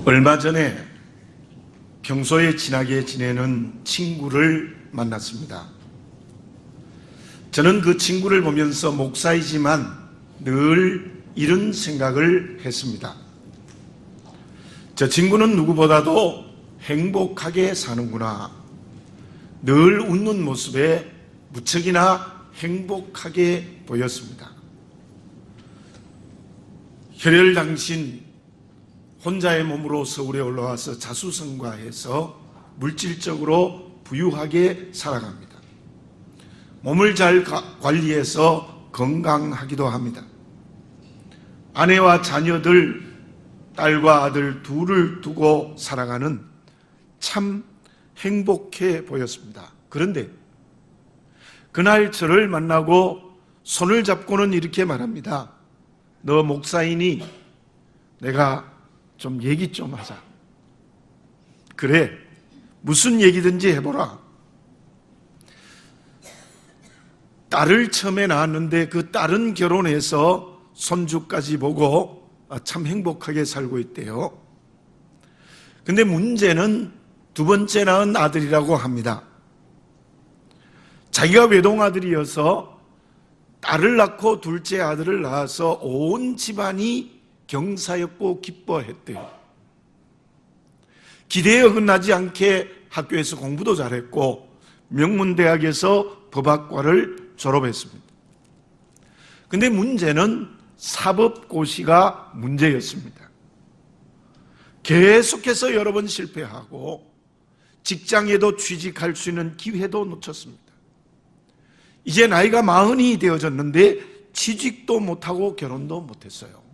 얼마 전에 평소에 친하게 지내는 친구를 만났습니다. 저는 그 친구를 보면서 목사이지만 늘 이런 생각을 했습니다. 저 친구는 누구보다도 행복하게 사는구나. 늘 웃는 모습에 무척이나 행복하게 보였습니다. 혈혈당신 혼자의 몸으로 서울에 올라와서 자수성가해서 물질적으로 부유하게 살아갑니다. 몸을 잘 관리해서 건강하기도 합니다. 아내와 자녀들, 딸과 아들 둘을 두고 살아가는 참 행복해 보였습니다. 그런데 그날 저를 만나고 손을 잡고는 이렇게 말합니다. 너 목사이니 내가 좀 얘기 좀 하자. 그래, 무슨 얘기든지 해보라. 딸을 처음에 낳았는데 그 딸은 결혼해서 손주까지 보고 참 행복하게 살고 있대요. 근데 문제는 두 번째 낳은 아들이라고 합니다. 자기가 외동아들이어서 딸을 낳고 둘째 아들을 낳아서 온 집안이 경사였고 기뻐했대요. 기대에 어긋나지 않게 학교에서 공부도 잘했고 명문대학에서 법학과를 졸업했습니다. 근데 문제는 사법고시가 문제였습니다. 계속해서 여러 번 실패하고 직장에도 취직할 수 있는 기회도 놓쳤습니다. 이제 나이가 40이 되어졌는데 취직도 못하고 결혼도 못했어요.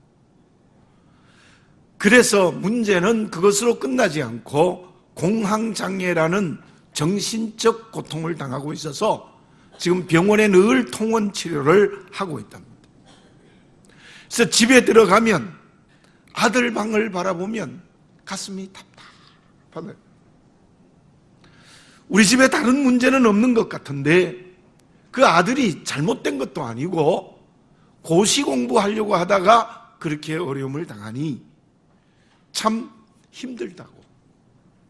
그래서 문제는 그것으로 끝나지 않고 공황장애라는 정신적 고통을 당하고 있어서 지금 병원에 늘 통원 치료를 하고 있답니다. 그래서 집에 들어가면 아들 방을 바라보면 가슴이 답답하네요. 우리 집에 다른 문제는 없는 것 같은데 그 아들이 잘못된 것도 아니고 고시 공부하려고 하다가 그렇게 어려움을 당하니 참 힘들다고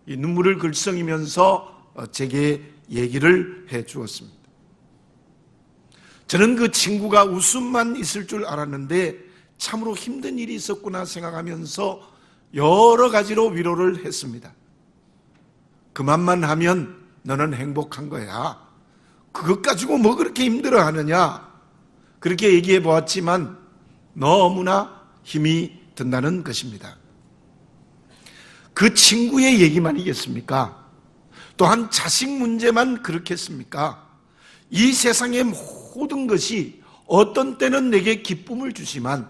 이 눈물을 글썽이면서 제게 얘기를 해 주었습니다. 저는 그 친구가 웃음만 있을 줄 알았는데 참으로 힘든 일이 있었구나 생각하면서 여러 가지로 위로를 했습니다. 그만만 하면 너는 행복한 거야. 그것 가지고 뭐 그렇게 힘들어하느냐. 그렇게 얘기해 보았지만 너무나 힘이 든다는 것입니다. 그 친구의 얘기만이겠습니까? 또한 자식 문제만 그렇겠습니까? 이 세상의 모든 것이 어떤 때는 내게 기쁨을 주지만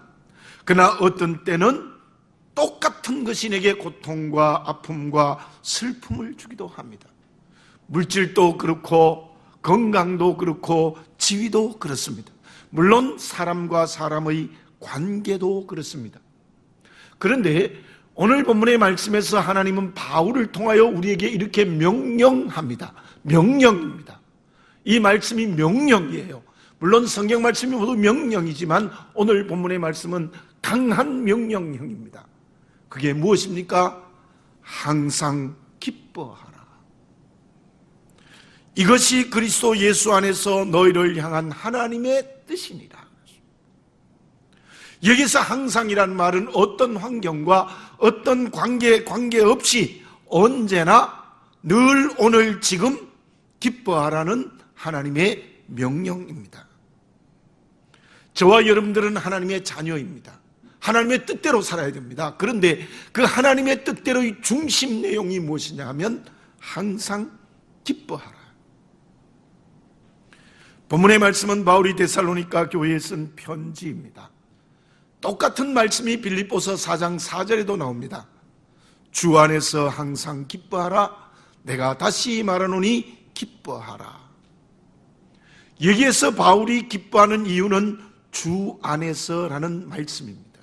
그러나 어떤 때는 똑같은 것이 내게 고통과 아픔과 슬픔을 주기도 합니다. 물질도 그렇고 건강도 그렇고 지위도 그렇습니다. 물론 사람과 사람의 관계도 그렇습니다. 그런데 오늘 본문의 말씀에서 하나님은 바울을 통하여 우리에게 이렇게 명령합니다. 명령입니다. 이 말씀이 명령이에요. 물론 성경 말씀이 모두 명령이지만 오늘 본문의 말씀은 강한 명령형입니다. 그게 무엇입니까? 항상 기뻐하라. 이것이 그리스도 예수 안에서 너희를 향한 하나님의 뜻이니라. 여기서 항상이란 말은 어떤 환경과 어떤 관계없이 언제나 늘 오늘 지금 기뻐하라는 하나님의 명령입니다. 저와 여러분들은 하나님의 자녀입니다. 하나님의 뜻대로 살아야 됩니다. 그런데 그 하나님의 뜻대로의 중심 내용이 무엇이냐 하면 항상 기뻐하라. 본문의 말씀은 바울이 데살로니가 교회에 쓴 편지입니다. 똑같은 말씀이 빌립보서 4장 4절에도 나옵니다. 주 안에서 항상 기뻐하라. 내가 다시 말하노니 기뻐하라. 여기에서 바울이 기뻐하는 이유는 주 안에서라는 말씀입니다.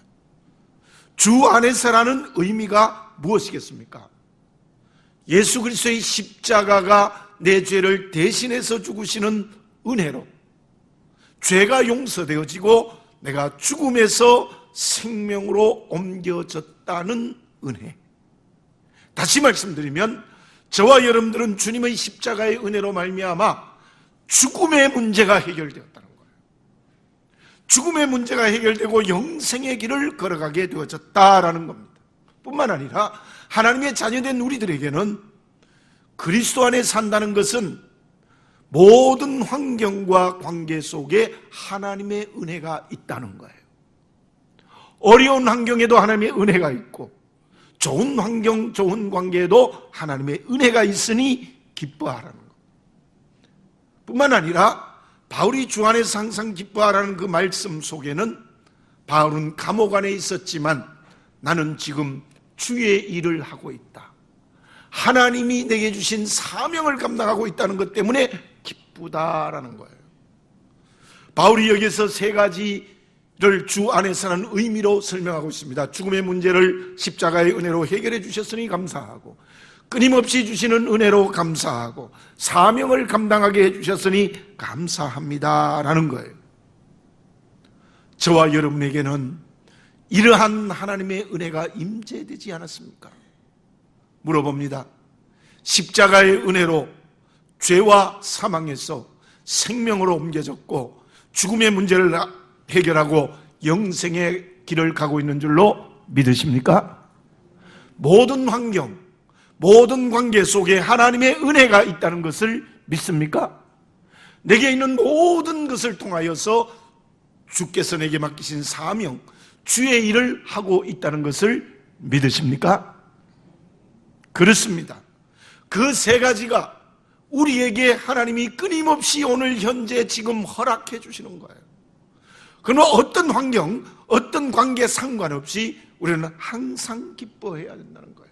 주 안에서라는 의미가 무엇이겠습니까? 예수 그리스도의 십자가가 내 죄를 대신해서 죽으시는 은혜로 죄가 용서되어지고 내가 죽음에서 생명으로 옮겨졌다는 은혜. 다시 말씀드리면 저와 여러분들은 주님의 십자가의 은혜로 말미암아 죽음의 문제가 해결되었다는 거예요. 죽음의 문제가 해결되고 영생의 길을 걸어가게 되어졌다라는 겁니다. 뿐만 아니라 하나님의 자녀된 우리들에게는 그리스도 안에 산다는 것은 모든 환경과 관계 속에 하나님의 은혜가 있다는 거예요. 어려운 환경에도 하나님의 은혜가 있고 좋은 환경, 좋은 관계에도 하나님의 은혜가 있으니 기뻐하라는 것. 뿐만 아니라 바울이 주 안에서 항상 기뻐하라는 그 말씀 속에는 바울은 감옥 안에 있었지만 나는 지금 주의 일을 하고 있다. 하나님이 내게 주신 사명을 감당하고 있다는 것 때문에 기쁘다라는 거예요. 바울이 여기서 세 가지를 주 안에서는 의미로 설명하고 있습니다. 죽음의 문제를 십자가의 은혜로 해결해 주셨으니 감사하고, 끊임없이 주시는 은혜로 감사하고, 사명을 감당하게 해주셨으니 감사합니다라는 거예요. 저와 여러분에게는 이러한 하나님의 은혜가 임재되지 않았습니까? 물어봅니다. 십자가의 은혜로 죄와 사망에서 생명으로 옮겨졌고 죽음의 문제를 해결하고 영생의 길을 가고 있는 줄로 믿으십니까? 모든 환경, 모든 관계 속에 하나님의 은혜가 있다는 것을 믿습니까? 내게 있는 모든 것을 통하여서 주께서 내게 맡기신 사명, 주의 일을 하고 있다는 것을 믿으십니까? 그렇습니다. 그 세 가지가 우리에게 하나님이 끊임없이 오늘 현재 지금 허락해 주시는 거예요. 그러나 어떤 환경, 어떤 관계에 상관없이 우리는 항상 기뻐해야 된다는 거예요.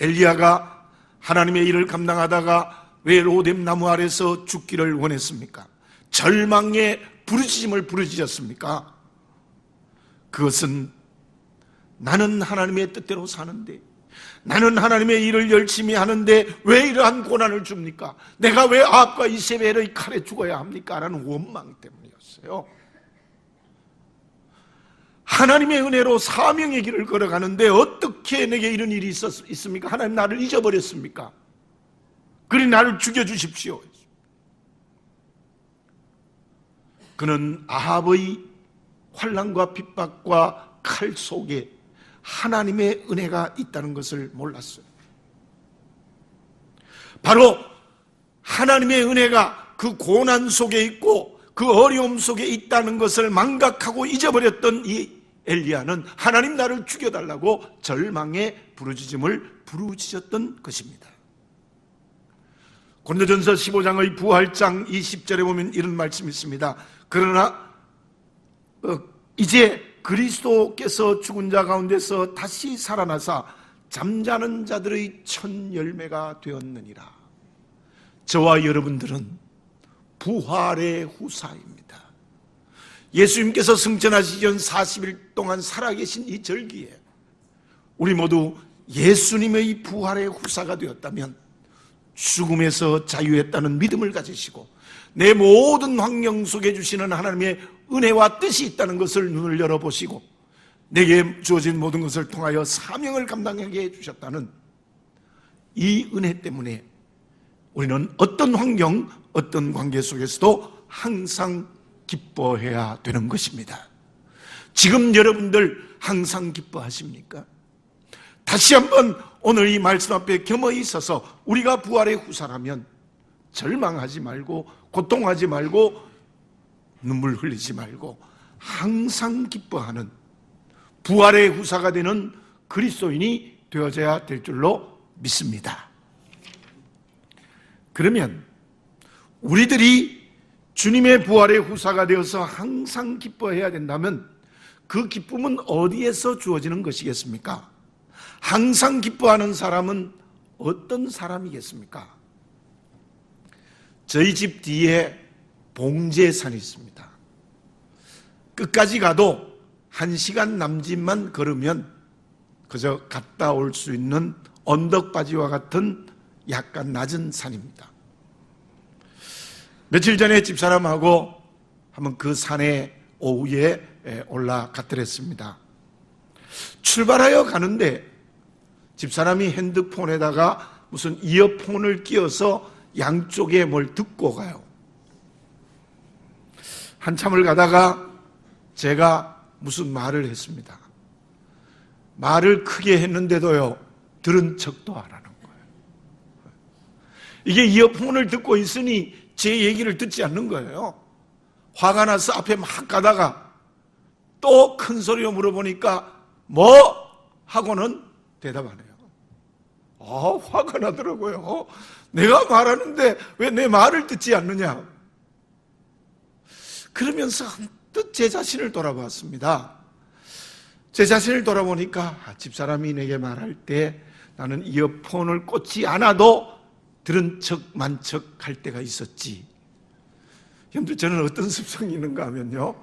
엘리야가 하나님의 일을 감당하다가 왜 로뎀 나무 아래서 죽기를 원했습니까? 절망의 부르짖음을 부르짖었습니까? 그것은 나는 하나님의 뜻대로 사는데, 나는 하나님의 일을 열심히 하는데 왜 이러한 고난을 줍니까? 내가 왜 아합과 이세벨의 칼에 죽어야 합니까? 라는 원망 때문이었어요. 하나님의 은혜로 사명의 길을 걸어가는데 어떻게 내게 이런 일이 있습니까? 하나님 나를 잊어버렸습니까? 그리 나를 죽여주십시오. 그는 아합의 환난과 핍박과 칼 속에 하나님의 은혜가 있다는 것을 몰랐어요. 바로 하나님의 은혜가 그 고난 속에 있고 그 어려움 속에 있다는 것을 망각하고 잊어버렸던 이 엘리야는 하나님 나를 죽여달라고 절망의 부르짖음을 부르짖었던 것입니다. 고린도전서 15장의 부활장 20절에 보면 이런 말씀이 있습니다. 그러나 이제 그리스도께서 죽은 자 가운데서 다시 살아나사 잠자는 자들의 첫 열매가 되었느니라. 저와 여러분들은 부활의 후사입니다. 예수님께서 승천하시기 전 40일 동안 살아계신 이 절기에 우리 모두 예수님의 부활의 후사가 되었다면 죽음에서 자유했다는 믿음을 가지시고 내 모든 환경 속에 주시는 하나님의 은혜와 뜻이 있다는 것을 눈을 열어보시고 내게 주어진 모든 것을 통하여 사명을 감당하게 해주셨다는 이 은혜 때문에 우리는 어떤 환경, 어떤 관계 속에서도 항상 기뻐해야 되는 것입니다. 지금 여러분들 항상 기뻐하십니까? 다시 한번 오늘 이 말씀 앞에 겸허히 서서 우리가 부활의 후사라면 절망하지 말고 고통하지 말고 눈물 흘리지 말고 항상 기뻐하는 부활의 후사가 되는 그리스도인이 되어져야 될 줄로 믿습니다. 그러면 우리들이 주님의 부활의 후사가 되어서 항상 기뻐해야 된다면 그 기쁨은 어디에서 주어지는 것이겠습니까? 항상 기뻐하는 사람은 어떤 사람이겠습니까? 저희 집 뒤에 봉제산이 있습니다. 끝까지 가도 1시간 남짓만 걸으면 그저 갔다 올 수 있는 언덕바지와 같은 약간 낮은 산입니다. 며칠 전에 집사람하고 한번 그 산에 오후에 올라갔더랬습니다. 출발하여 가는데 집사람이 핸드폰에다가 무슨 이어폰을 끼워서 양쪽에 뭘 듣고 가요. 한참을 가다가 제가 무슨 말을 했습니다. 말을 크게 했는데도요, 들은 척도 안 하는 거예요. 이게 이어폰을 듣고 있으니 제 얘기를 듣지 않는 거예요. 화가 나서 앞에 막 가다가 또 큰 소리로 물어보니까 뭐? 하고는 대답 안 해요. 화가 나더라고요. 내가 말하는데 왜 내 말을 듣지 않느냐? 그러면서 한뜻 제 자신을 돌아봤습니다. 제 자신을 돌아보니까 집사람이 내게 말할 때 나는 이어폰을 꽂지 않아도 들은 척 만척 할 때가 있었지. 여러분들, 저는 어떤 습성이 있는가 하면요,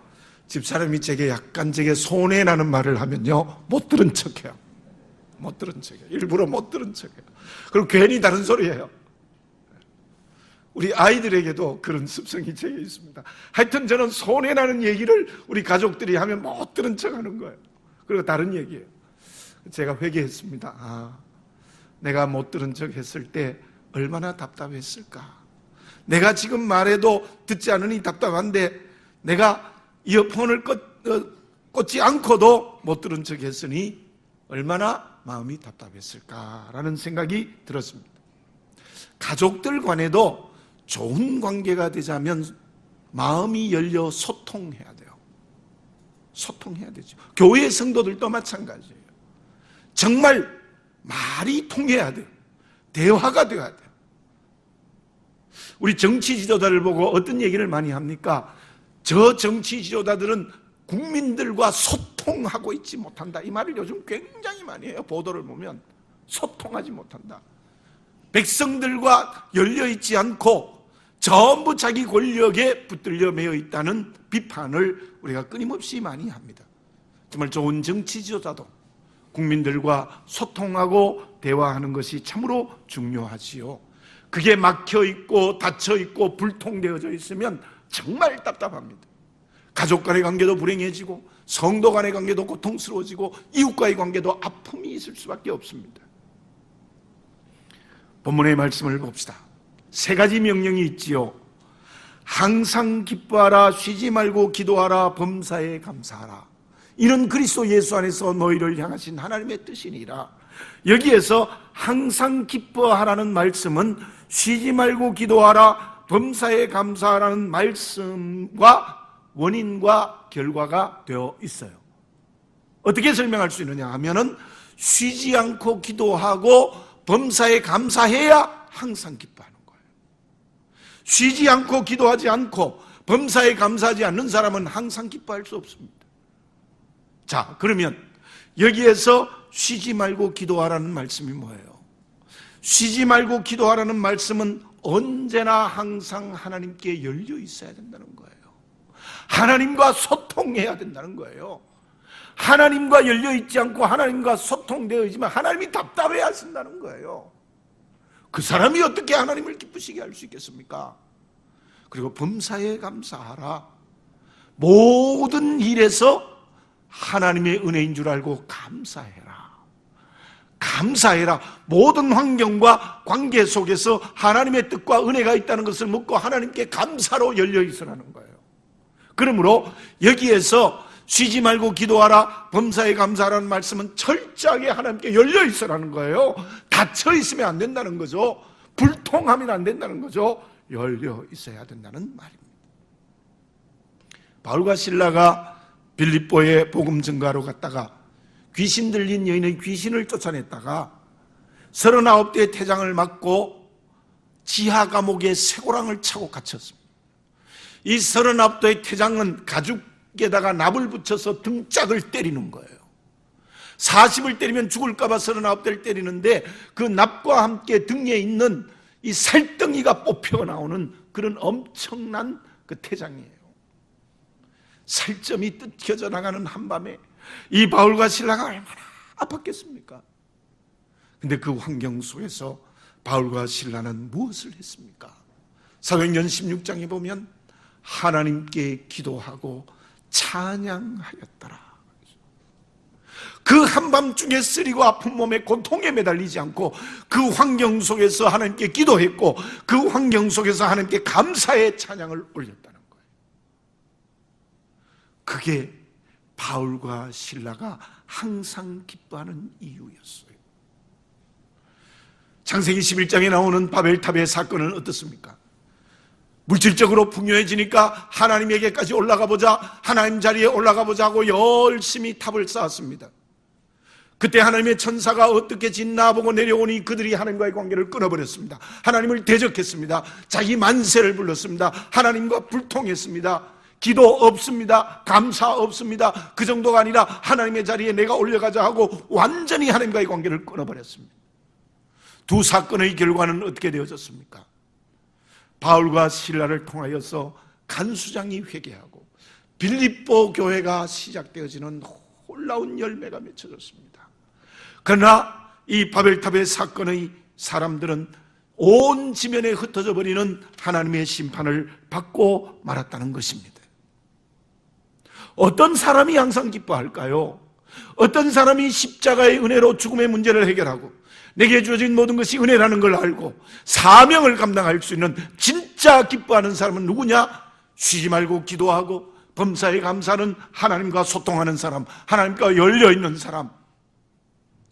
집사람이 제게 약간 손해나는 말을 하면요, 못 들은 척해요. 못 들은 척해요. 일부러 못 들은 척해요. 그리고 괜히 다른 소리예요. 우리 아이들에게도 그런 습성이 제게 있습니다. 하여튼 저는 손해나는 얘기를 우리 가족들이 하면 못 들은 척 하는 거예요. 그리고 다른 얘기예요. 제가 회개했습니다. 내가 못 들은 척 했을 때 얼마나 답답했을까. 내가 지금 말해도 듣지 않으니 답답한데 내가 이어폰을 꽂지 않고도 못 들은 척 했으니 얼마나 마음이 답답했을까라는 생각이 들었습니다. 가족들 간에도 좋은 관계가 되자면 마음이 열려 소통해야 돼요. 소통해야 되죠. 교회 성도들도 마찬가지예요. 정말 말이 통해야 돼요. 대화가 되어야 돼요. 우리 정치 지도자를 보고 어떤 얘기를 많이 합니까? 저 정치 지도자들은 국민들과 소통하고 있지 못한다. 이 말을 요즘 굉장히 많이 해요. 보도를 보면 소통하지 못한다. 백성들과 열려있지 않고 전부 자기 권력에 붙들려 매여 있다는 비판을 우리가 끊임없이 많이 합니다. 정말 좋은 정치 지도자도 국민들과 소통하고 대화하는 것이 참으로 중요하지요. 그게 막혀있고 닫혀있고 불통되어져 있으면 정말 답답합니다. 가족 간의 관계도 불행해지고 성도 간의 관계도 고통스러워지고 이웃과의 관계도 아픔이 있을 수밖에 없습니다. 본문의 말씀을 봅시다. 3가지 명령이 있지요. 항상 기뻐하라, 쉬지 말고 기도하라, 범사에 감사하라. 이는 그리스도 예수 안에서 너희를 향하신 하나님의 뜻이니라. 여기에서 항상 기뻐하라는 말씀은 쉬지 말고 기도하라, 범사에 감사하라는 말씀과 원인과 결과가 되어 있어요. 어떻게 설명할 수 있느냐 하면은 쉬지 않고 기도하고 범사에 감사해야 항상 기뻐하는 거예요. 쉬지 않고 기도하지 않고 범사에 감사하지 않는 사람은 항상 기뻐할 수 없습니다. 자, 그러면 여기에서 쉬지 말고 기도하라는 말씀이 뭐예요? 쉬지 말고 기도하라는 말씀은 언제나 항상 하나님께 열려 있어야 된다는 거예요. 하나님과 소통해야 된다는 거예요. 하나님과 열려 있지 않고 하나님과 소통되어 있지만 하나님이 답답해 하신다는 거예요. 그 사람이 어떻게 하나님을 기쁘시게 할 수 있겠습니까? 그리고 범사에 감사하라. 모든 일에서 하나님의 은혜인 줄 알고 감사해라. 감사해라. 모든 환경과 관계 속에서 하나님의 뜻과 은혜가 있다는 것을 묻고 하나님께 감사로 열려 있으라는 거예요. 그러므로 여기에서 쉬지 말고 기도하라, 범사에 감사하라는 말씀은 철저하게 하나님께 열려 있으라는 거예요. 닫혀 있으면 안 된다는 거죠. 불통하면 안 된다는 거죠. 열려 있어야 된다는 말입니다. 바울과 실라가 빌립보에 복음 증거하러 갔다가 귀신 들린 여인의 귀신을 쫓아냈다가 39대의 태장을 맞고 지하 감옥에 쇠고랑을 차고 갇혔습니다. 이 39대의 태장은 가죽에다가 납을 붙여서 등짝을 때리는 거예요. 40을 때리면 죽을까봐 39대를 때리는데 그 납과 함께 등에 있는 이 살덩이가 뽑혀 나오는 그런 엄청난 그 태장이에요. 살점이 뜯겨져 나가는 한밤에 이 바울과 실라가 얼마나 아팠겠습니까? 근데 그 환경 속에서 바울과 실라는 무엇을 했습니까? 사도행전 16장에 보면 하나님께 기도하고 찬양하였더라. 그 한밤중에 쓰리고 아픈 몸에 고통에 매달리지 않고 그 환경 속에서 하나님께 기도했고 그 환경 속에서 하나님께 감사의 찬양을 올렸다는 거예요. 그게 바울과 실라가 항상 기뻐하는 이유였어요. 창세기 11장에 나오는 바벨탑의 사건은 어떻습니까? 물질적으로 풍요해지니까 하나님에게까지 올라가 보자, 하나님 자리에 올라가 보자 하고 열심히 탑을 쌓았습니다. 그때 하나님의 천사가 어떻게 짓나보고 내려오니 그들이 하나님과의 관계를 끊어버렸습니다. 하나님을 대적했습니다. 자기 만세를 불렀습니다. 하나님과 불통했습니다. 기도 없습니다. 감사 없습니다. 그 정도가 아니라 하나님의 자리에 내가 올라가자 하고 완전히 하나님과의 관계를 끊어버렸습니다. 두 사건의 결과는 어떻게 되어졌습니까? 바울과 실라를 통하여서 간수장이 회개하고 빌립보 교회가 시작되어지는 놀라운 열매가 맺혀졌습니다. 그러나 이 바벨탑의 사건의 사람들은 온 지면에 흩어져 버리는 하나님의 심판을 받고 말았다는 것입니다. 어떤 사람이 항상 기뻐할까요? 어떤 사람이 십자가의 은혜로 죽음의 문제를 해결하고 내게 주어진 모든 것이 은혜라는 걸 알고 사명을 감당할 수 있는 진짜 기뻐하는 사람은 누구냐? 쉬지 말고 기도하고 범사에 감사하는 하나님과 소통하는 사람, 하나님과 열려있는 사람,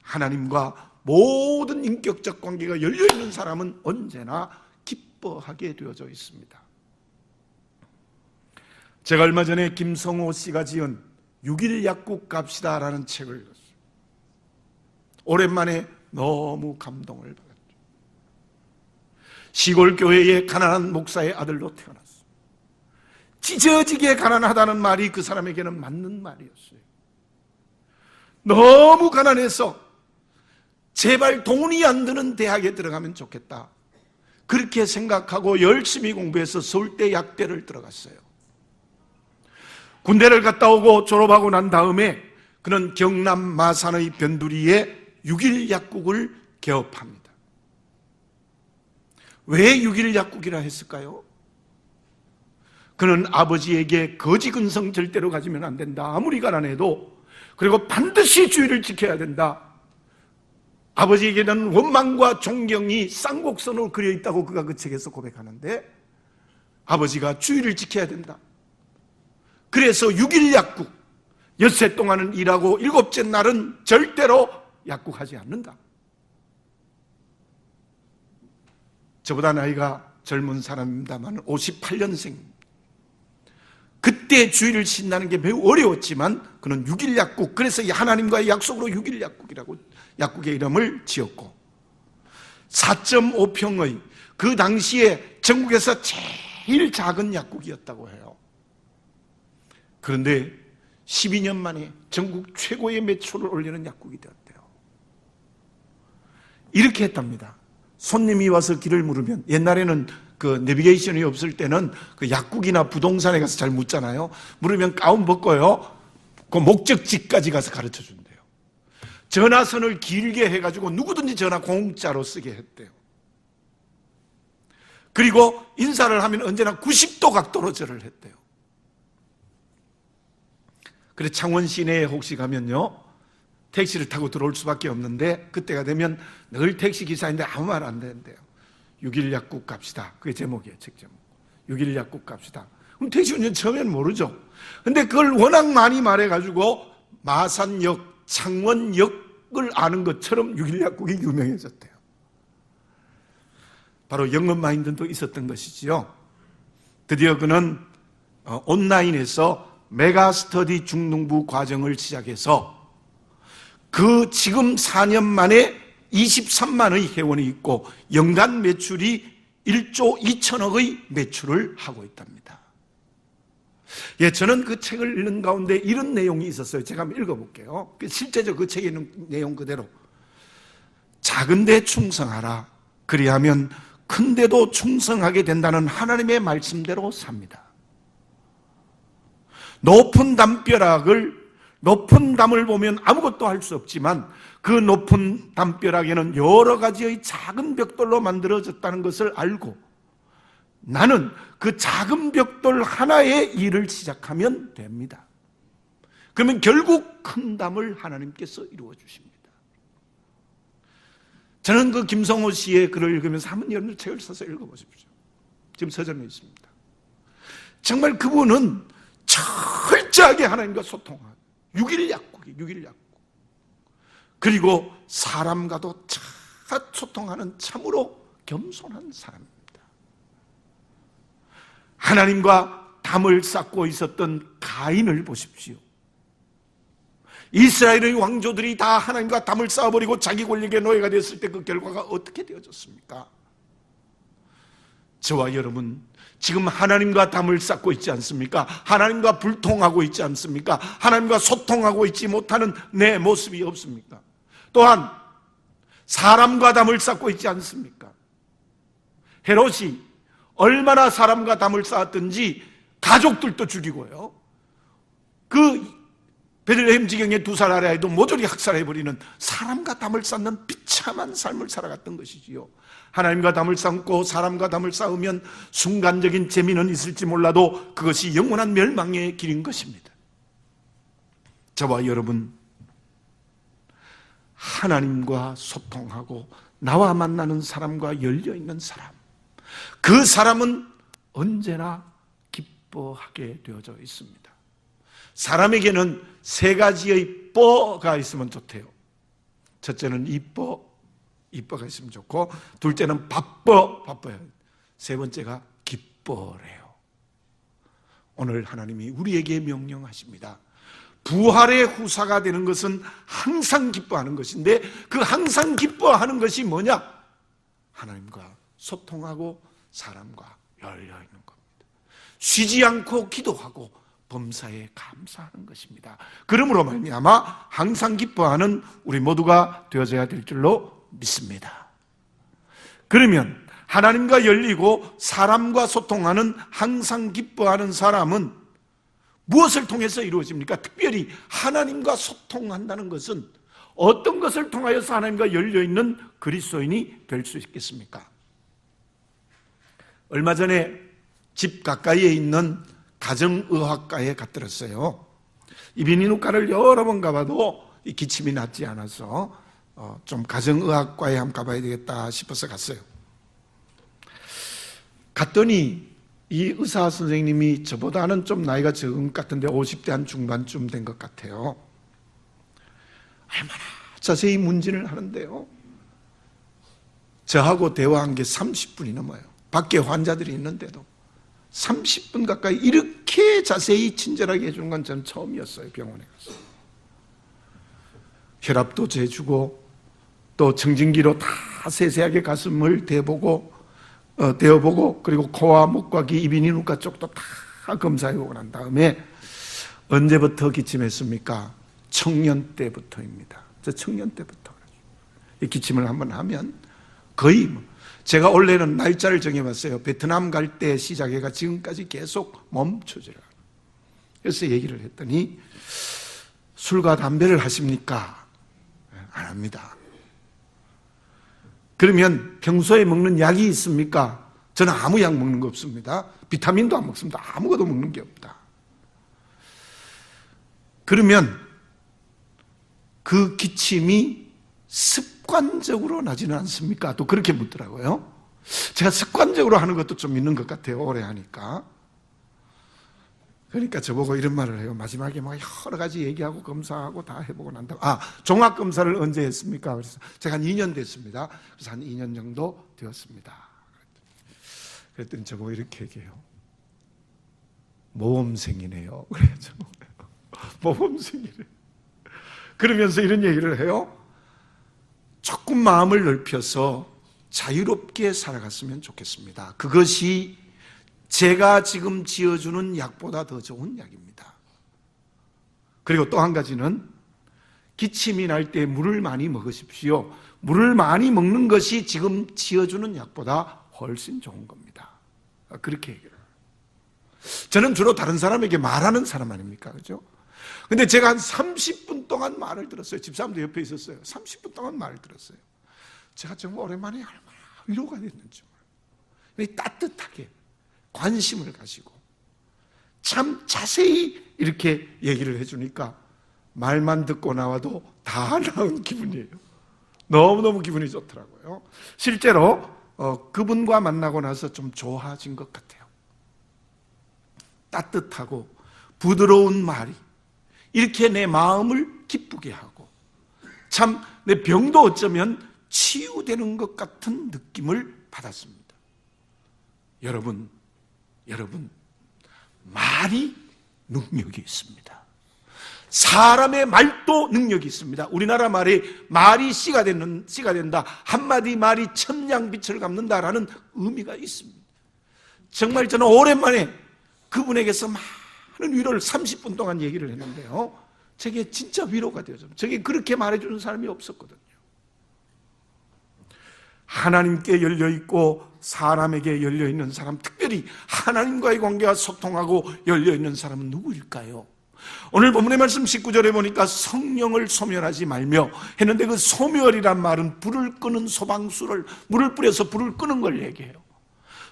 하나님과 모든 인격적 관계가 열려있는 사람은 언제나 기뻐하게 되어져 있습니다. 제가 얼마 전에 김성호 씨가 지은 6일 약국 갑시다라는 책을 읽었어요. 오랜만에 너무 감동을 받았죠. 시골 교회의 가난한 목사의 아들로 태어났어요. 찢어지게 가난하다는 말이 그 사람에게는 맞는 말이었어요. 너무 가난해서 제발 돈이 안 드는 대학에 들어가면 좋겠다, 그렇게 생각하고 열심히 공부해서 서울대 약대를 들어갔어요. 군대를 갔다 오고 졸업하고 난 다음에 그는 경남 마산의 변두리에 6일 약국을 개업합니다. 왜 6일 약국이라 했을까요? 그는 아버지에게 거지 근성 절대로 가지면 안 된다, 아무리 가난해도. 그리고 반드시 주의를 지켜야 된다. 아버지에게는 원망과 존경이 쌍곡선으로 그려 있다고 그가 그 책에서 고백하는데, 아버지가 주의를 지켜야 된다. 그래서 6일 약국, 엿새 동안은 일하고 일곱째 날은 절대로 약국하지 않는다. 저보다 나이가 젊은 사람입니다만 58년생. 그때 주의를 신다는 게 매우 어려웠지만 그는 6일 약국, 그래서 하나님과의 약속으로 6일 약국이라고 약국의 이름을 지었고, 4.5평의 그 당시에 전국에서 제일 작은 약국이었다고 해요. 그런데 12년 만에 전국 최고의 매출을 올리는 약국이 되었대요. 이렇게 했답니다. 손님이 와서 길을 물으면, 옛날에는 그 내비게이션이 없을 때는 그 약국이나 부동산에 가서 잘 묻잖아요. 물으면 가운 벗고요, 그 목적지까지 가서 가르쳐 준대요. 전화선을 길게 해가지고 누구든지 전화 공짜로 쓰게 했대요. 그리고 인사를 하면 언제나 90도 각도로 절을 했대요. 그래서 창원 시내에 혹시 가면요, 택시를 타고 들어올 수밖에 없는데 그때가 되면 늘 택시 기사인데 아무 말 안 되는데요. 6일 약국 갑시다. 그게 제목이에요, 책 제목. 6일 약국 갑시다. 그럼 택시 운전 처음에는 모르죠. 근데 그걸 워낙 많이 말해가지고 마산역, 창원역을 아는 것처럼 6일 약국이 유명해졌대요. 바로 영업 마인드도 있었던 것이지요. 드디어 그는 온라인에서 메가스터디 중등부 과정을 시작해서 그 지금 4년 만에 23만의 회원이 있고 연간 매출이 1조 2천억의 매출을 하고 있답니다. 예, 저는 그 책을 읽는 가운데 이런 내용이 있었어요. 제가 한번 읽어볼게요. 실제적으로 그 책에 있는 내용 그대로. 작은 데 충성하라. 그리하면 큰 데도 충성하게 된다는 하나님의 말씀대로 삽니다. 높은 담을 보면 아무것도 할 수 없지만 그 높은 담벼락에는 여러 가지의 작은 벽돌로 만들어졌다는 것을 알고 나는 그 작은 벽돌 하나의 일을 시작하면 됩니다. 그러면 결국 큰 담을 하나님께서 이루어 주십니다. 저는 그 김성호 씨의 글을 읽으면서 한번 여러분들 책을 사서 읽어보십시오. 지금 서점에 있습니다. 정말 그분은 철저하게 하나님과 소통하고 6일 약국이 6일 약국, 그리고 사람과도 소통하는 참으로 겸손한 사람입니다. 하나님과 담을 쌓고 있었던 가인을 보십시오. 이스라엘의 왕조들이 다 하나님과 담을 쌓아버리고 자기 권력의 노예가 됐을 때 그 결과가 어떻게 되어졌습니까? 저와 여러분 지금 하나님과 담을 쌓고 있지 않습니까? 하나님과 불통하고 있지 않습니까? 하나님과 소통하고 있지 못하는 내 모습이 없습니까? 또한 사람과 담을 쌓고 있지 않습니까? 헤롯이 얼마나 사람과 담을 쌓았든지 가족들도 죽이고요, 그 베들레헴 지경의 2살 아래 아이도 모조리 학살해버리는 사람과 담을 쌓는 비참한 삶을 살아갔던 것이지요. 하나님과 담을 쌓고 사람과 담을 쌓으면 순간적인 재미는 있을지 몰라도 그것이 영원한 멸망의 길인 것입니다. 저와 여러분, 하나님과 소통하고 나와 만나는 사람과 열려있는 사람, 그 사람은 언제나 기뻐하게 되어져 있습니다. 사람에게는 3가지의 뻐가 있으면 좋대요. 첫째는 이뻐가 있으면 좋고, 둘째는 바빠요. 3번째가 기뻐래요. 오늘 하나님이 우리에게 명령하십니다. 부활의 후사가 되는 것은 항상 기뻐하는 것인데, 그 항상 기뻐하는 것이 뭐냐? 하나님과 소통하고 사람과 열려있는 겁니다. 쉬지 않고 기도하고 범사에 감사하는 것입니다. 그러므로 말미암아 항상 기뻐하는 우리 모두가 되어져야 될 줄로 믿습니다. 그러면 하나님과 열리고 사람과 소통하는 항상 기뻐하는 사람은 무엇을 통해서 이루어집니까? 특별히 하나님과 소통한다는 것은 어떤 것을 통하여서 하나님과 열려있는 그리스도인이 될 수 있겠습니까? 얼마 전에 집 가까이에 있는 가정의학과에 갔더랬어요. 이비인후과를 여러 번 가봐도 기침이 낫지 않아서 좀 가정의학과에 한번 가봐야 되겠다 싶어서 갔어요. 갔더니 이 의사 선생님이 저보다는 좀 나이가 적은 것 같은데 50대 한 중반쯤 된 것 같아요. 얼마나 자세히 문진을 하는데요, 저하고 대화한 게 30분이 넘어요. 밖에 환자들이 있는데도 30분 가까이 이렇게 자세히 친절하게 해주는 건 저는 처음이었어요. 병원에 가서 혈압도 재주고 또 청진기로 다 세세하게 가슴을 대보고 대어보고, 그리고 코와 목과 귀, 이비인후과 쪽도 다 검사해보고 난 다음에 언제부터 기침했습니까? 청년 때부터입니다. 저 청년 때부터 이 기침을 한번 하면 거의 제가 원래는 날짜를 정해봤어요. 베트남 갈 때 시작해가 지금까지 계속 멈춰져요. 그래서 얘기를 했더니 술과 담배를 하십니까? 안 합니다. 그러면 평소에 먹는 약이 있습니까? 저는 아무 약 먹는 거 없습니다. 비타민도 안 먹습니다. 아무것도 먹는 게 없다. 그러면 그 기침이 습관적으로 나지는 않습니까? 또 그렇게 묻더라고요. 제가 습관적으로 하는 것도 좀 있는 것 같아요. 오래 하니까. 그러니까 저보고 이런 말을 해요. 마지막에 막 여러 가지 얘기하고 검사하고 다 해보고 난 다음에 종합검사를 언제 했습니까? 그래서 제가 한 2년 됐습니다. 그래서 한 2년 정도 되었습니다. 그랬더니 저보고 이렇게 얘기해요. 모범생이네요. 그래서 모범생이래. 그러면서 이런 얘기를 해요. 조금 마음을 넓혀서 자유롭게 살아갔으면 좋겠습니다. 그것이 제가 지금 지어주는 약보다 더 좋은 약입니다. 그리고 또 한 가지는 기침이 날 때 물을 많이 먹으십시오. 물을 많이 먹는 것이 지금 지어주는 약보다 훨씬 좋은 겁니다. 그렇게 얘기를 해요. 저는 주로 다른 사람에게 말하는 사람 아닙니까? 그죠? 근데 제가 한 30분 동안 말을 들었어요. 집사람도 옆에 있었어요. 30분 동안 말을 들었어요. 제가 정말 오랜만에 얼마나 위로가 됐는지 몰라요. 따뜻하게 관심을 가지고 참 자세히 이렇게 얘기를 해주니까 말만 듣고 나와도 다 나은 기분이에요. 너무너무 기분이 좋더라고요. 실제로 그분과 만나고 나서 좀 좋아진 것 같아요. 따뜻하고 부드러운 말이 이렇게 내 마음을 기쁘게 하고 참 내 병도 어쩌면 치유되는 것 같은 느낌을 받았습니다. 여러분, 말이 능력이 있습니다. 사람의 말도 능력이 있습니다. 우리나라 말이 씨가 된다. 한마디 말이 천냥빛을 갚는다라는 의미가 있습니다. 정말 저는 오랜만에 그분에게서 많은 위로를 30분 동안 얘기를 했는데요. 제게 진짜 위로가 되어서 저게 그렇게 말해주는 사람이 없었거든요. 하나님께 열려있고 사람에게 열려있는 사람, 특별히 하나님과의 관계가 소통하고 열려있는 사람은 누구일까요? 오늘 본문의 말씀 19절에 보니까 성령을 소멸하지 말며 했는데 그 소멸이란 말은 불을 끄는 소방수를 물을 뿌려서 불을 끄는 걸 얘기해요.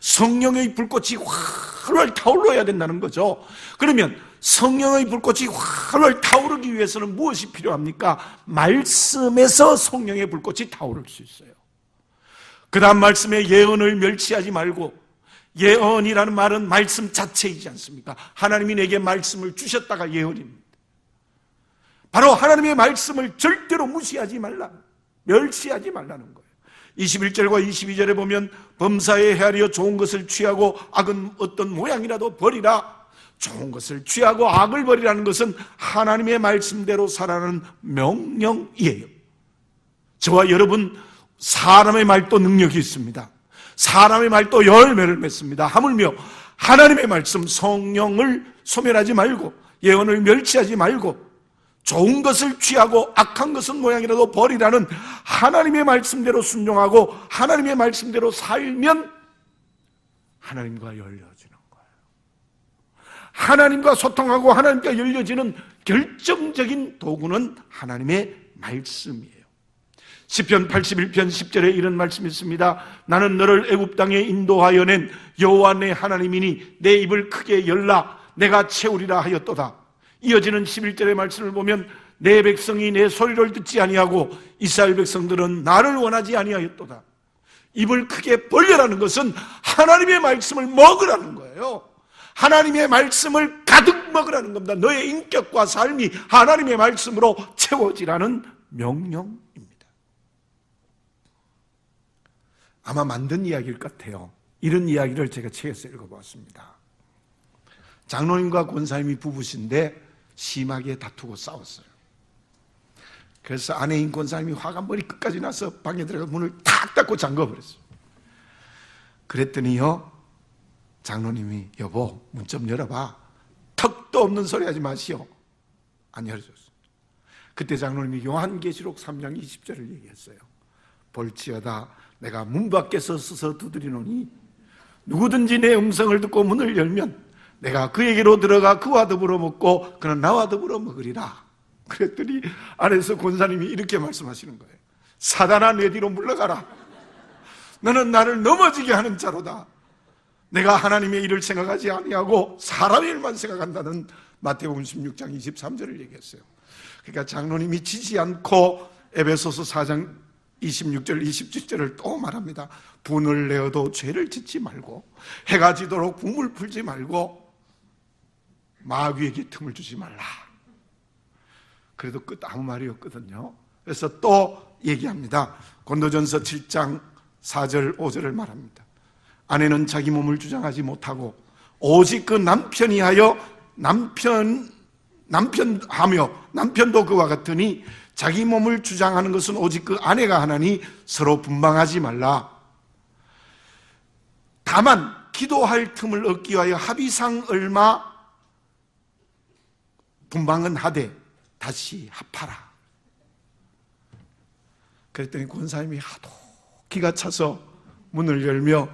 성령의 불꽃이 활활 타올라야 된다는 거죠. 그러면 성령의 불꽃이 활활 타오르기 위해서는 무엇이 필요합니까? 말씀에서 성령의 불꽃이 타오를 수 있어요. 그 다음 말씀에 예언을 멸시하지 말고, 예언이라는 말은 말씀 자체이지 않습니까? 하나님이 내게 말씀을 주셨다가 예언입니다. 바로 하나님의 말씀을 절대로 무시하지 말라, 멸시하지 말라는 거예요. 21절과 22절에 보면 범사에 헤아려 좋은 것을 취하고 악은 어떤 모양이라도 버리라. 좋은 것을 취하고 악을 버리라는 것은 하나님의 말씀대로 살아가는 명령이에요. 저와 여러분, 사람의 말도 능력이 있습니다. 사람의 말도 열매를 맺습니다. 하물며 하나님의 말씀, 성령을 소멸하지 말고 예언을 멸시하지 말고 좋은 것을 취하고 악한 것은 모양이라도 버리라는 하나님의 말씀대로 순종하고 하나님의 말씀대로 살면 하나님과 열려지는 거예요. 하나님과 소통하고 하나님과 열려지는 결정적인 도구는 하나님의 말씀이에요. 시편 81편 10절에 이런 말씀이 있습니다. 나는 너를 애굽 땅에 인도하여 낸 여호와 내 하나님이니 내 입을 크게 열라 내가 채우리라 하였도다. 이어지는 11절의 말씀을 보면 내 백성이 내 소리를 듣지 아니하고 이스라엘 백성들은 나를 원하지 아니하였도다. 입을 크게 벌려라는 것은 하나님의 말씀을 먹으라는 거예요. 하나님의 말씀을 가득 먹으라는 겁니다. 너의 인격과 삶이 하나님의 말씀으로 채워지라는 명령입니다. 아마 만든 이야기일 것 같아요. 이런 이야기를 제가 책에서 읽어보았습니다. 장로님과 권사님이 부부신데 심하게 다투고 싸웠어요. 그래서 아내인 권사님이 화가 머리 끝까지 나서 방에 들어가 문을 탁 닫고 잠궈버렸어요. 그랬더니요, 장로님이 여보 문 좀 열어봐. 턱도 없는 소리 하지 마시오. 안 열어줬어요. 그때 장로님이 요한계시록 3장 20절을 얘기했어요. 볼지어다 내가 문 밖에서 서서 두드리노니 누구든지 내 음성을 듣고 문을 열면 내가 그에게로 들어가 그와 더불어 먹고 그는 나와 더불어 먹으리라. 그랬더니 안에서 권사님이 이렇게 말씀하시는 거예요. 사단아 내 뒤로 물러가라. 너는 나를 넘어지게 하는 자로다. 내가 하나님의 일을 생각하지 아니하고 사람의 일만 생각한다는 마태복음 16장 23절을 얘기했어요. 그러니까 장로님이 지지 않고 에베소서 4장 26절 27절을 또 말합니다. 분을 내어도 죄를 짓지 말고 해가 지도록 붐을 풀지 말고 마귀에게 틈을 주지 말라. 그래도 끝 아무 말이 없거든요. 그래서 또 얘기합니다. 고린도전서 7장 4절 5절을 말합니다. 아내는 자기 몸을 주장하지 못하고 오직 그 남편이 하여 남편하며 남편도 그와 같으니 자기 몸을 주장하는 것은 오직 그 아내가 하나니 서로 분방하지 말라. 다만 기도할 틈을 얻기 위하여 합의상 얼마 분방은 하되 다시 합하라. 그랬더니 권사님이 하도 기가 차서 문을 열며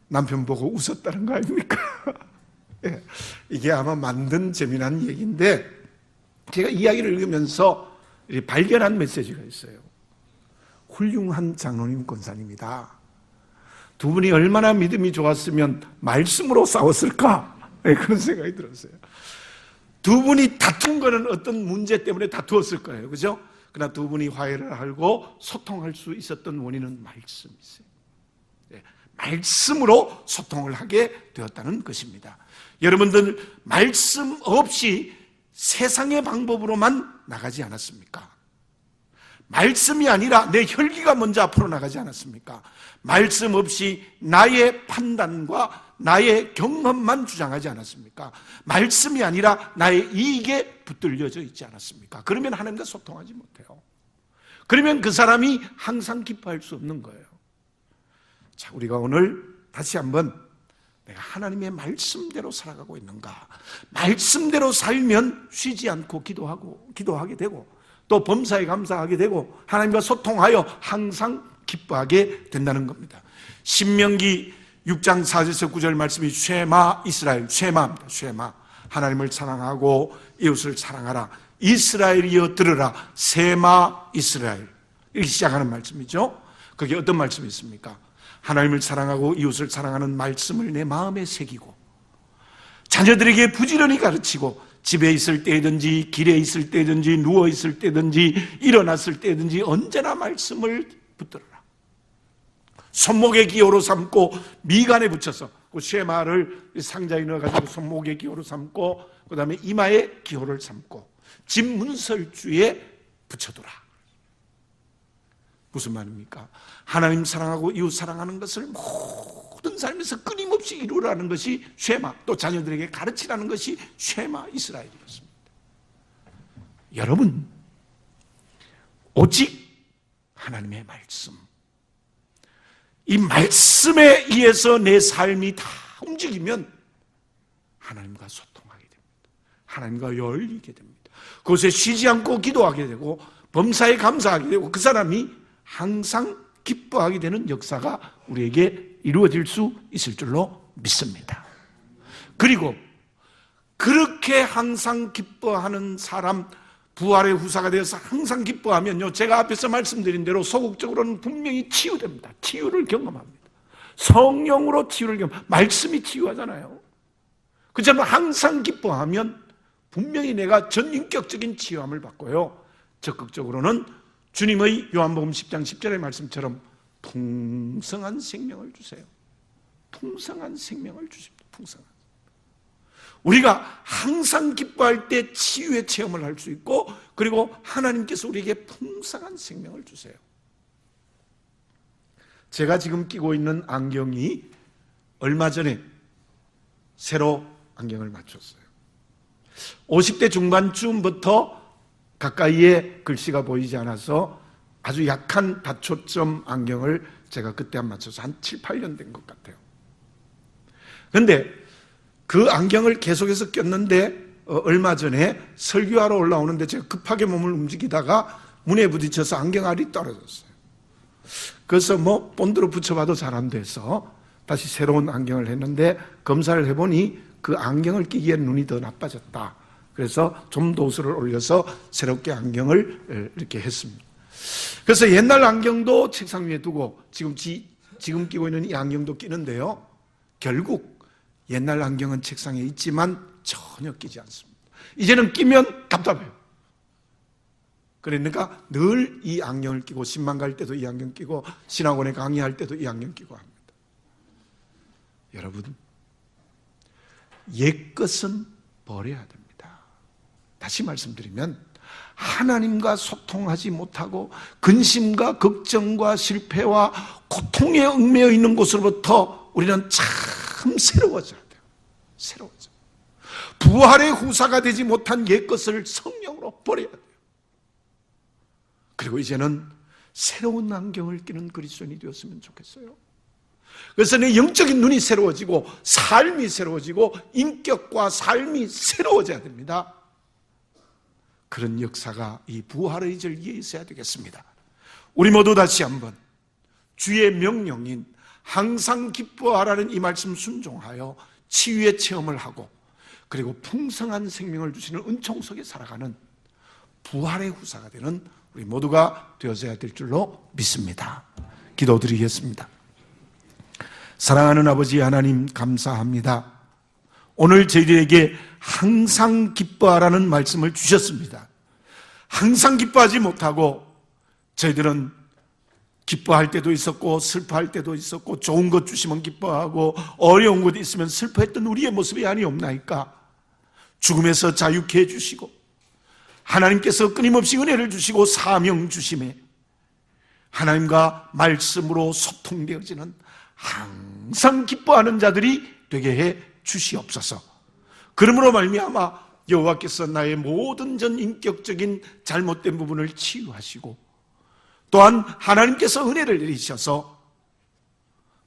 남편 보고 웃었다는 거 아닙니까? 예, 이게 아마 만든 재미난 얘기인데 제가 이야기를 읽으면서 발견한 메시지가 있어요. 훌륭한 장로님 권사님이다. 두 분이 얼마나 믿음이 좋았으면 말씀으로 싸웠을까? 네, 그런 생각이 들었어요. 두 분이 다툰 거는 어떤 문제 때문에 다투었을 거예요. 그죠? 그러나 두 분이 화해를 하고 소통할 수 있었던 원인은 말씀이세요. 네, 말씀으로 소통을 하게 되었다는 것입니다. 여러분들 말씀 없이 세상의 방법으로만 나가지 않았습니까? 말씀이 아니라 내 혈기가 먼저 앞으로 나가지 않았습니까? 말씀 없이 나의 판단과 나의 경험만 주장하지 않았습니까? 말씀이 아니라 나의 이익에 붙들려져 있지 않았습니까? 그러면 하나님과 소통하지 못해요. 그러면 그 사람이 항상 기뻐할 수 없는 거예요. 자, 우리가 오늘 다시 한번 내가 하나님의 말씀대로 살아가고 있는가? 말씀대로 살면 쉬지 않고 기도하게 되고 또 범사에 감사하게 되고 하나님과 소통하여 항상 기뻐하게 된다는 겁니다. 신명기 6장 4절에서 9절 말씀이 쉐마 이스라엘, 쉐마입니다. 쉐마. 하나님을 사랑하고 이웃을 사랑하라. 이스라엘이여 들으라. 세마 이스라엘. 이렇게 시작하는 말씀이죠. 그게 어떤 말씀이 있습니까? 하나님을 사랑하고 이웃을 사랑하는 말씀을 내 마음에 새기고 자녀들에게 부지런히 가르치고 집에 있을 때든지 길에 있을 때든지 누워 있을 때든지 일어났을 때든지 언제나 말씀을 붙들어라. 손목에 기호로 삼고 미간에 붙여서 그 쉐마를 상자에 넣어가지고 손목에 기호로 삼고 그 다음에 이마에 기호를 삼고 집 문설주에 붙여두라. 무슨 말입니까? 하나님 사랑하고 이웃 사랑하는 것을 모든 삶에서 끊임없이 이루라는 것이 쉐마, 또 자녀들에게 가르치라는 것이 쉐마 이스라엘이었습니다. 여러분, 오직 하나님의 말씀, 이 말씀에 의해서 내 삶이 다 움직이면 하나님과 소통하게 됩니다. 하나님과 열리게 됩니다. 그곳에 쉬지 않고 기도하게 되고 범사에 감사하게 되고 그 사람이 항상 기뻐하게 되는 역사가 우리에게 이루어질 수 있을 줄로 믿습니다. 그리고 그렇게 항상 기뻐하는 사람, 부활의 후사가 되어서 항상 기뻐하면요, 제가 앞에서 말씀드린 대로 소극적으로는 분명히 치유됩니다. 치유를 경험합니다. 성령으로 치유를 말씀이 치유하잖아요. 그렇지만 항상 기뻐하면 분명히 내가 전인격적인 치유함을 받고요, 적극적으로는 주님의 요한복음 10장 10절의 말씀처럼 풍성한 생명을 주세요. 풍성한 생명을 주십니다. 풍성한. 우리가 항상 기뻐할 때 치유의 체험을 할 수 있고, 그리고 하나님께서 우리에게 풍성한 생명을 주세요. 제가 지금 끼고 있는 안경이 얼마 전에 새로 안경을 맞췄어요. 50대 중반쯤부터 가까이에 글씨가 보이지 않아서 아주 약한 다초점 안경을 제가 그때 한 맞춰서 한 7, 8년 된 것 같아요. 그런데 그 안경을 계속해서 꼈는데 얼마 전에 설교하러 올라오는데 제가 급하게 몸을 움직이다가 문에 부딪혀서 안경알이 떨어졌어요. 그래서 본드로 붙여봐도 잘 안 돼서 다시 새로운 안경을 했는데 검사를 해보니 그 안경을 끼기엔 눈이 더 나빠졌다. 그래서 좀 도수를 올려서 새롭게 안경을 이렇게 했습니다. 그래서 옛날 안경도 책상 위에 두고 지금 끼고 있는 이 안경도 끼는데요, 결국 옛날 안경은 책상에 있지만 전혀 끼지 않습니다. 이제는 끼면 답답해요. 그러니까 늘 이 안경을 끼고 신방 갈 때도 이 안경 끼고 신학원에 강의할 때도 이 안경 끼고 합니다. 여러분, 옛것은 버려야 됩니다. 다시 말씀드리면 하나님과 소통하지 못하고 근심과 걱정과 실패와 고통에 얽매여 있는 곳으로부터 우리는 참 새로워져야 돼요. 새로워져. 부활의 후사가 되지 못한 옛것을 성령으로 버려야 돼요. 그리고 이제는 새로운 안경을 끼는 그리스도인이 되었으면 좋겠어요. 그래서 내 영적인 눈이 새로워지고 삶이 새로워지고 인격과 삶이 새로워져야 됩니다. 그런 역사가 이 부활의 절기에 있어야 되겠습니다. 우리 모두 다시 한번 주의 명령인 항상 기뻐하라는 이 말씀 순종하여 치유의 체험을 하고 그리고 풍성한 생명을 주시는 은총 속에 살아가는 부활의 후사가 되는 우리 모두가 되어져야 될 줄로 믿습니다. 기도드리겠습니다. 사랑하는 아버지 하나님, 감사합니다. 오늘 저희들에게 항상 기뻐하라는 말씀을 주셨습니다. 항상 기뻐하지 못하고 저희들은 기뻐할 때도 있었고 슬퍼할 때도 있었고 좋은 것 주시면 기뻐하고 어려운 것 있으면 슬퍼했던 우리의 모습이 아니옵나이까? 죽음에서 자유케 해주시고 하나님께서 끊임없이 은혜를 주시고 사명 주심에 하나님과 말씀으로 소통되어지는 항상 기뻐하는 자들이 되게 해 주시옵소서. 그러므로 말미암아 여호와께서 나의 모든 전 인격적인 잘못된 부분을 치유하시고 또한 하나님께서 은혜를 내리셔서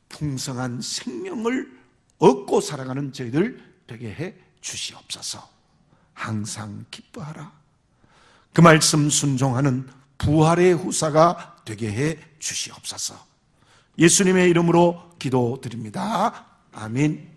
풍성한 생명을 얻고 살아가는 저희들 되게 해 주시옵소서. 항상 기뻐하라. 그 말씀 순종하는 부활의 후사가 되게 해 주시옵소서. 예수님의 이름으로 기도드립니다. 아멘.